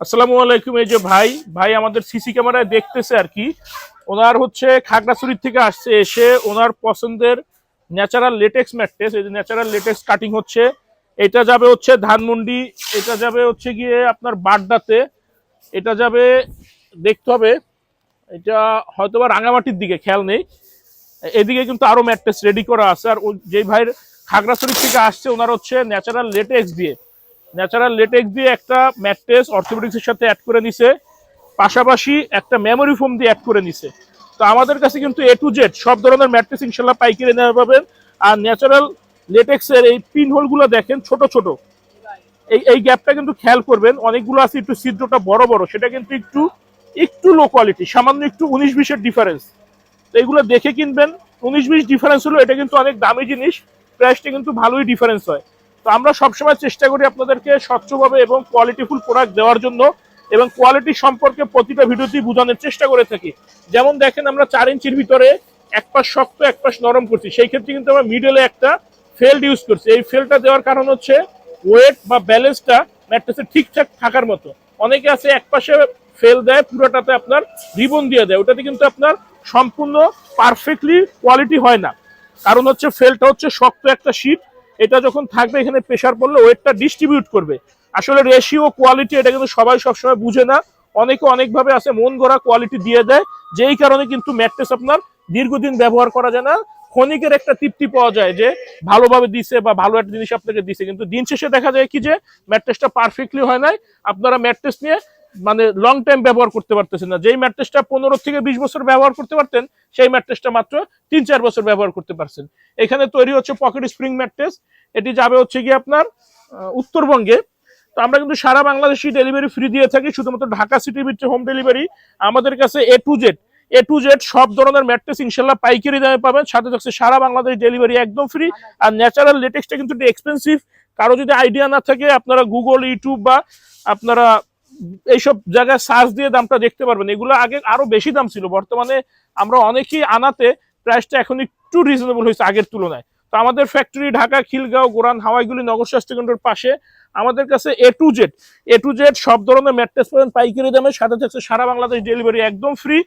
আসসালামু আলাইকুম। এই যে ভাই ভাই আমাদের সিসি ক্যামেরায় দেখতেছে আর কি, ওনার হচ্ছে খাগড়াছড়ি থেকে আসছে, এসে ওনার পছন্দের ন্যাচারাল লেটেক্স ম্যাট্রেস, এই যে ন্যাচারাল লেটেক্স কাটিং হচ্ছে, এটা যাবে হচ্ছে ধানমন্ডি, এটা যাবে হচ্ছে গিয়ে আপনার বাড্ডাতে, এটা যাবে দেখতে হবে, এটা হয়তোবা রাঙামাটির দিকে খেয়াল নেই। এদিকে কিন্তু আরো ম্যাট্রেস রেডি করা আছে। আর যে ভাইয়ের খাগড়াছড়ি থেকে আসছে ওনার হচ্ছে ন্যাচারাল লেটেক্স দিয়ে একটা ম্যাট্রেস অর্থোপেডিক্সের সাথে অ্যাড করে নিছে, পাশাপাশি একটা মেমোরি ফোম দিয়ে অ্যাড করে নিছে। তো আমাদের কাছে কিন্তু এ টু জেড সব ধরনের ম্যাট্রেস ইনশাল্লাহ পাইকারি নেওয়া পাবেন। আর ন্যাচারাল লেটেক্সের এই পিন হোলগুলো দেখেন ছোট ছোট, এই গ্যাপটা কিন্তু খেয়াল করবেন, অনেকগুলো আছে একটু ছিদ্রটা বড় বড়, সেটা কিন্তু একটু একটু লো কোয়ালিটি, সামান্য একটু 19-20-এর ডিফারেন্স। তো এগুলো দেখে কিনবেন। 19-20 ডিফারেন্স হলো, এটা কিন্তু অনেক দামি জিনিস, প্রাইসটা কিন্তু ভালোই ডিফারেন্স হয়। তো আমরা সবসময় চেষ্টা করি আপনাদেরকে স্বচ্ছভাবে এবং কোয়ালিটিফুল প্রোডাক্ট দেওয়ার জন্য, এবং কোয়ালিটি সম্পর্কে প্রতিটা ভিডিওতেই বোঝানোর চেষ্টা করে থাকি। যেমন দেখেন আমরা 4 ইঞ্চির ভিতরে এক পাশ শক্ত এক পাশ নরম করছি, সেই ক্ষেত্রে কিন্তু আমরা মিডলে একটা ফেল্ড ইউজ করছি। এই ফেলটা দেওয়ার কারণ হচ্ছে ওয়েট বা ব্যালেন্সটা ম্যাট্রেসে ঠিকঠাক থাকার মতো। অনেকে আছে এক পাশে ফেল দেয়, পুরোটাতে আপনার রিবন দিয়ে দেয়, ওটাতে কিন্তু আপনার সম্পূর্ণ পারফেক্টলি কোয়ালিটি হয় না। কারণ হচ্ছে ফেলটা হচ্ছে শক্ত একটা শীট, এটা যখন থাকবে এখানে প্রেসার পড়লে ওয়েটটা ডিস্ট্রিবিউট করবে। আসলে রেশিও কোয়ালিটি এটা কিন্তু সবাই সবসময় বুঝে না, অনেকে অনেকভাবে আছে মন গড়া কোয়ালিটি দিয়ে দেয়, যেই কারণে কিন্তু ম্যাট্রেস আপনার দীর্ঘদিন ব্যবহার করা যায় না। ক্ষণিকের একটা তৃপ্তি পাওয়া যায় যে ভালোভাবে দিছে বা ভালো একটা জিনিস আপনাকে দিছে, কিন্তু দিন শেষে দেখা যায় কি যে ম্যাট্রেসটা পারফেক্টলি হয় নাই। আপনারা ম্যাট্রেস নিয়ে মানে লং টাইম ব্যবহার করতে পারতেছেন না। যেই ম্যাট্রেসটা 15 থেকে 20 বছর ব্যবহার করতে পারতেন, সেই ম্যাট্রেসটা মাত্র 3-4 বছর ব্যবহার করতে পারছেন। এখানে তৈরি হচ্ছে পকেট স্প্রিং ম্যাট্রেস, এটি যাবে হচ্ছে গিয়ে আপনার উত্তরবঙ্গে। তো আমরা কিন্তু সারা বাংলাদেশি ডেলিভারি ফ্রি দিয়ে থাকি, শুধুমাত্র ঢাকা সিটির ভিতরে হোম ডেলিভারি। আমাদের কাছে এ টু জেড সব ধরনের ম্যাট্রেস ইনশাল্লাহ পাইকারি দামে পাবেন, সাথে থাকছে সারা বাংলাদেশ ডেলিভারি একদম ফ্রি। আর ন্যাচারাল লেটেক্সটা কিন্তু একটু এক্সপেন্সিভ, কারো যদি আইডিয়া না থাকে আপনারা গুগল, ইউটিউব বা আপনারা এইসব জায়গায় সার্চ দিয়ে দামটা দেখতে পারবেন। এগুলো আগে আরো বেশি দাম ছিল, বর্তমানে আমরা অনেকেই আনাতে প্রাইসটা এখন একটু রিজনেবল হয়েছে আগের তুলনায়। তো আমাদের ফ্যাক্টরি ঢাকা, খিলগাঁও, গোরান, হাওয়াইগুলি, নগর স্বাস্থ্য কেন্দ্রের পাশে। আমাদের কাছে এ টু জেড সব ধরনের ম্যাট্রেস পাবেন পাইকারি দামে, সাথে থাকছে সারা বাংলাদেশ ডেলিভারি একদম ফ্রি।